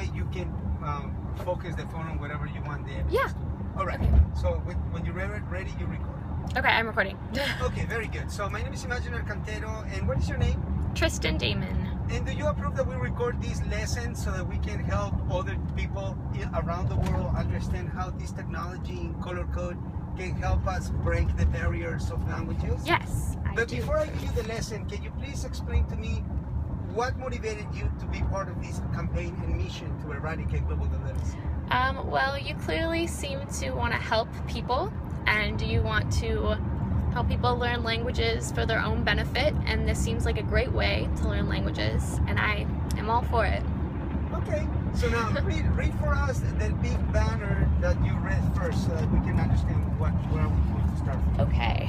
way you can focus the phone on whatever you want the Yeah. All right. Okay. So when you're ready, you record. Okay, I'm recording. Okay, very good. So my name is Imaginhr, and what is your name? Tristan Damon. And do you approve that we record these lessons so that we can help other people around the world understand how this technology in color code can help us break the barriers of languages? Yes, I do. Before I give you the lesson, can you please explain to me what motivated you to be part of this campaign and mission to eradicate global illiteracy? Well, you clearly seem to want to help people, and you want to help people learn languages for their own benefit, and this seems like a great way to learn languages, and I am all for it. Okay, so now read for us the big banner that you read first so that we can understand where are we going to start from. Okay.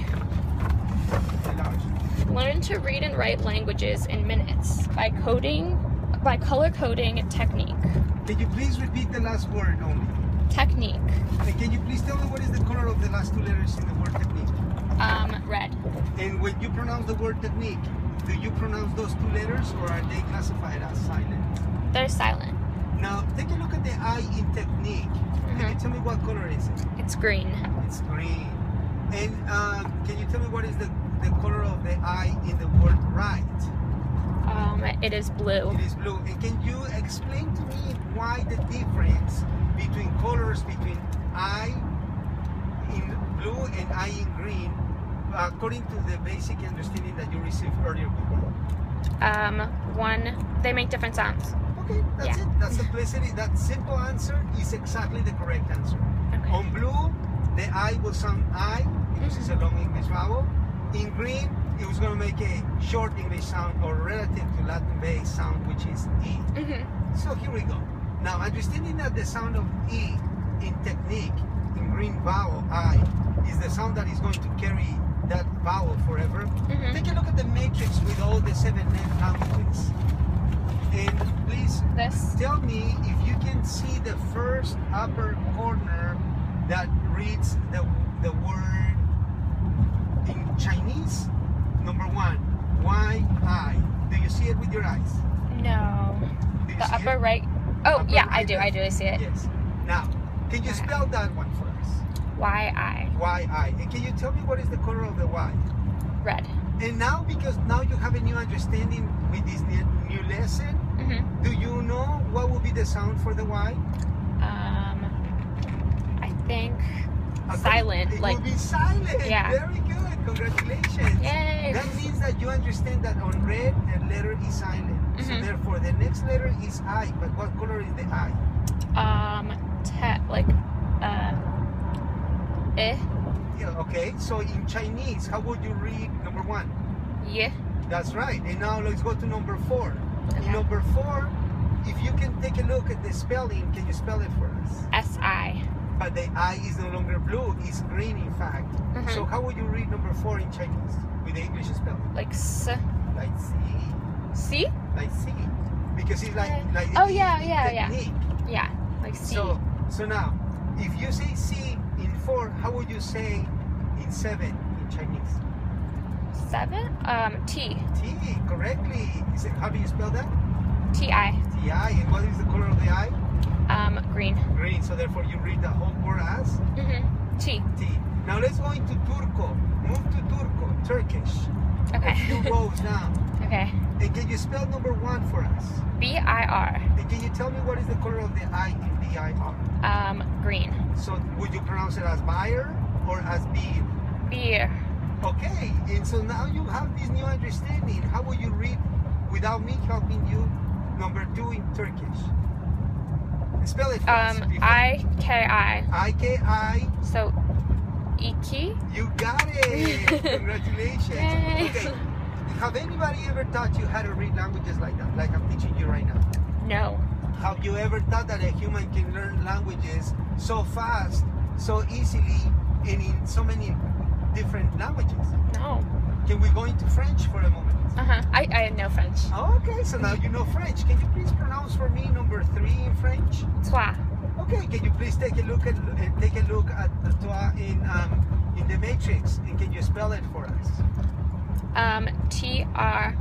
Learn to read and write languages in minutes by color coding technique. Can you please repeat the last word only? Technique. And can you please tell me what is the color of the last two letters in the word technique? Red. And when you pronounce the word technique, do you pronounce those two letters or are they classified as silent? They're silent. Now, take a look at the I in technique. Can you tell me what color is it? It's green. It's green. And can you tell me what is the color of the I in the word right? It is blue. It is blue. And can you explain to me why the difference between colors between I in blue and I in green, according to the basic understanding that you received earlier with They make different sounds. Okay, that's it. That's simplicity. That simple answer is exactly the correct answer. Okay. On blue, the I will sound I because it's a long English vowel. In green, it was going to make a short English sound or relative to Latin-based sound, which is E. So here we go. Now, understanding that the sound of E in technique, in green vowel I, is the sound that is going to carry that vowel forever. Take a look at the matrix with all the 7 languages. And please tell me if you can see the first upper corner that reads the word in Chinese. Number 1, Y-I. Do you see it with your eyes? No. The upper right. Oh, upper yeah, right I do. I see it. Yes. Now, can you spell that one for us? Y-I. Y-I. And can you tell me what is the color of the Y? Red. And now, because now you have a new understanding with this new lesson, do you know what will be the sound for the Y? I think silent. It will be silent. Yeah. Very good. Congratulations. Yay. That means that you understand that on red, the letter is silent. So therefore, the next letter is I. But what color is the I? Eh. Yeah, okay. So in Chinese, how would you read number 1? Yeah. That's right. And now let's go to number 4. Okay. In number 4, if you can take a look at the spelling, can you spell it for us? S-I. But the I is no longer blue, it's green in fact. So how would you read number 4 in Chinese with the English spelling? Like S. Like C. C? Like C. Because it's like oh, technique. Yeah, like C. So now, if you say C in 4, how would you say in 7 in Chinese? 7? T. T, correctly. How do you spell that? T-I. T-I. And what is the color of the I? Green. Green. So therefore you read the whole word as? T. T. Now let's go into Turco. Move to Turco, Turkish. Okay. A few rows down. Okay. And can you spell number 1 for us? B-I-R. And can you tell me what is the color of the I in B-I-R? Green. So would you pronounce it as buyer or as beer? Beer. Okay. And so now you have this new understanding. How will you read without me helping you number 2 in Turkish? Spell it for us. I-K-I. I-K-I. So, Iki? You got it! Congratulations. Yay. Okay. Have anybody ever taught you how to read languages like that, like I'm teaching you right now? No. Have you ever thought that a human can learn languages so fast, so easily, and in so many different languages? No. Can we go into French for a moment? I know French. Okay, so now you know French. Can you please pronounce for me number 3 in French? Toi. Okay, can you please take a look at the toi in the matrix, and can you spell it for us? T-R-O-I-S.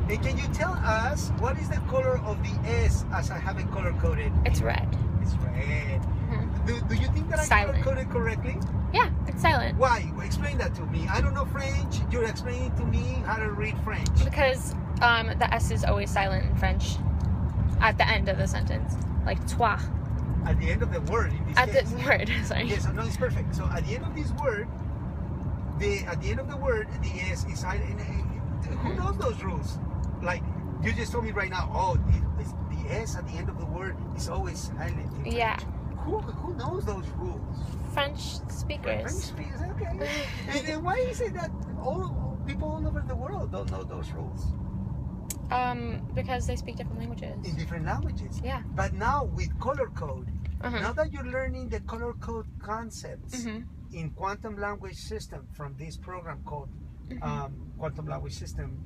And can you tell us what is the color of the S as I have it color-coded? It's red. It's red. Do you think that I color-coded correctly? Yeah, it's silent. Why? Explain that to me. I don't know French. You're explaining to me how to read French. Because the S is always silent in French at the end of the sentence. Like toi. At the end of the word, in this case. At this word, sorry. Yes, no, it's perfect. So at the end of this word, the S is silent. Who knows those rules? Like, you just told me right now, oh, the S at the end of the word is always silent. Yeah. Who knows those rules? French speakers. French speakers, okay. And then why is it that people all over the world don't know those rules? Because they speak different languages. In different languages. Yeah. But now with color code, now that you're learning the color code concepts in quantum language system from this program called Quantum Language System,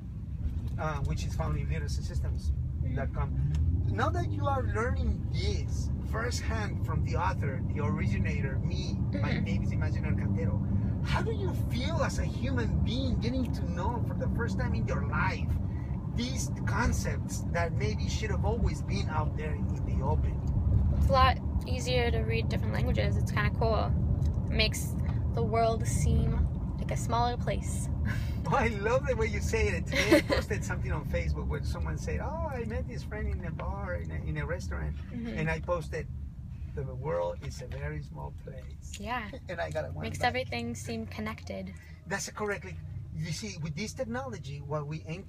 which is found in literacysystems.com. Now that you are learning this firsthand from the author, the originator, me, my name is Imaginhr Cantero, how do you feel as a human being getting to know for the first time in your life these concepts that maybe should have always been out there in the open? It's a lot easier to read different languages. It's kind of cool. It makes the world seem like a smaller place. Oh, I love the way you say it. Today I posted something on Facebook where someone said, oh, I met this friend in a bar, in a restaurant. And I posted, the world is a very small place. Yeah. And I got it. Makes everything seem connected. That's correctly. You see, with this technology, what I aim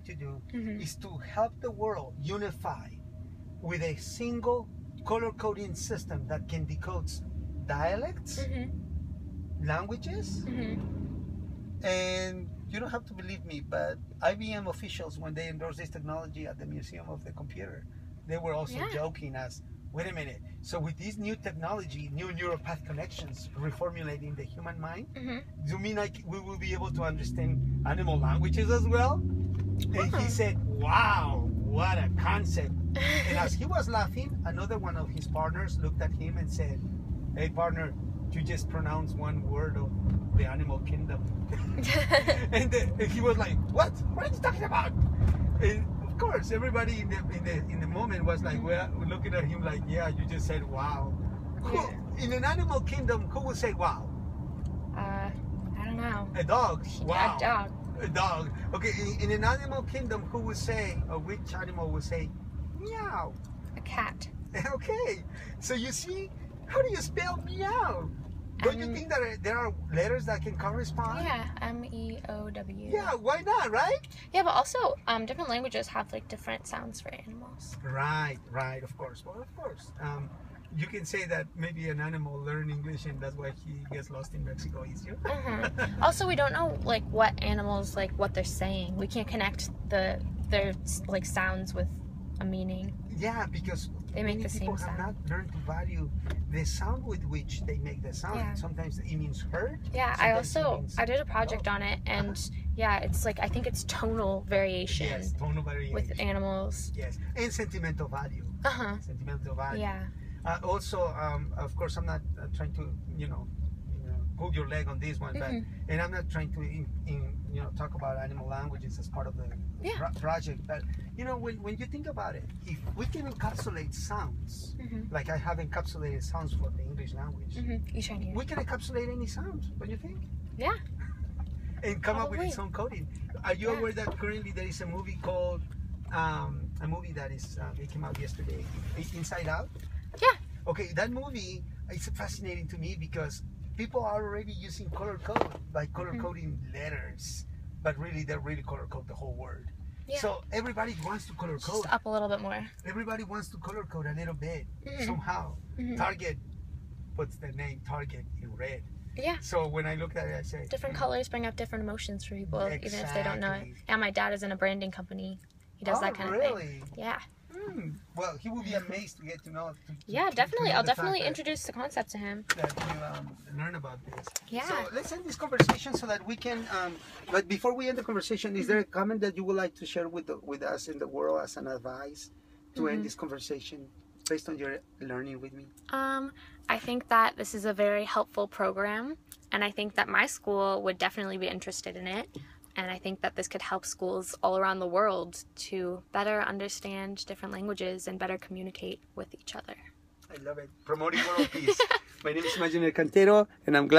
to do is to help the world unify with a single color coding system that can decode dialects, languages, and you don't have to believe me, but IBM officials, when they endorsed this technology at the Museum of the Computer, they were also joking as, wait a minute, so with this new technology, new neural path connections reformulating the human mind, do you mean like we will be able to understand animal languages as well? And he said, wow, what a concept. And as he was laughing, another one of his partners looked at him and said, hey partner, you just pronounced one word of the animal kingdom. And he was like, what are you talking about? And of course, everybody in the moment was like, well, looking at him like, yeah, you just said wow. In an animal kingdom, who would say wow? I don't know. A dog. Wow. A dog. A dog. Okay, in an animal kingdom, who would say, or which animal would say meow? A cat. Okay, so you see, how do you spell meow? Don't you think that there are letters that can correspond? Yeah, M-E-O-W. Yeah, why not, right? Yeah, but also different languages have like different sounds for animals. Right, of course. Well, of course. You can say that maybe an animal learned English and that's why he gets lost in Mexico easier. Also, we don't know like what animals, like what they're saying. We can't connect their like sounds with a meaning. Yeah, because they make the same people sound. have not learned to value the sound with which they make the sound. Yeah. Sometimes it means hurt. Yeah, I did a project on it, and yeah, it's like I think it's tonal variation. Yes, tonal variation with animals. Yes, and sentimental value. Sentimental value. Yeah. Also, of course, I'm not trying to pull your leg on this one, but and I'm not trying to talk about animal languages as part of the project, but when you think about it, if we can encapsulate sounds, like I have encapsulated sounds for the English language, we can encapsulate any sound. What do you think? Yeah. And come up with its own coding. Are you aware that currently there is a movie called a movie that is it came out yesterday, Inside Out? Yeah. Okay, that movie is fascinating to me because people are already using color code by color coding letters, but really they're really color code the whole word. Yeah. So everybody wants to color code. Just up a little bit more. Everybody wants to color code a little bit somehow. Target puts the name Target in red. Yeah. So when I look at it, I say different colors bring up different emotions for people, even if they don't know it. And my dad is in a branding company. He does that kind of thing. Yeah. Well, he will be amazed to get to know. Yeah, definitely. I'll definitely introduce the concept to him. That you learn about this. Yeah. So let's end this conversation so that we can. But before we end the conversation, is there a comment that you would like to share with us in the world as an advice to end this conversation based on your learning with me? I think that this is a very helpful program, and I think that my school would definitely be interested in it. And I think that this could help schools all around the world to better understand different languages and better communicate with each other. I love it. Promoting world peace. My name is Imaginhr Cantero, and I'm glad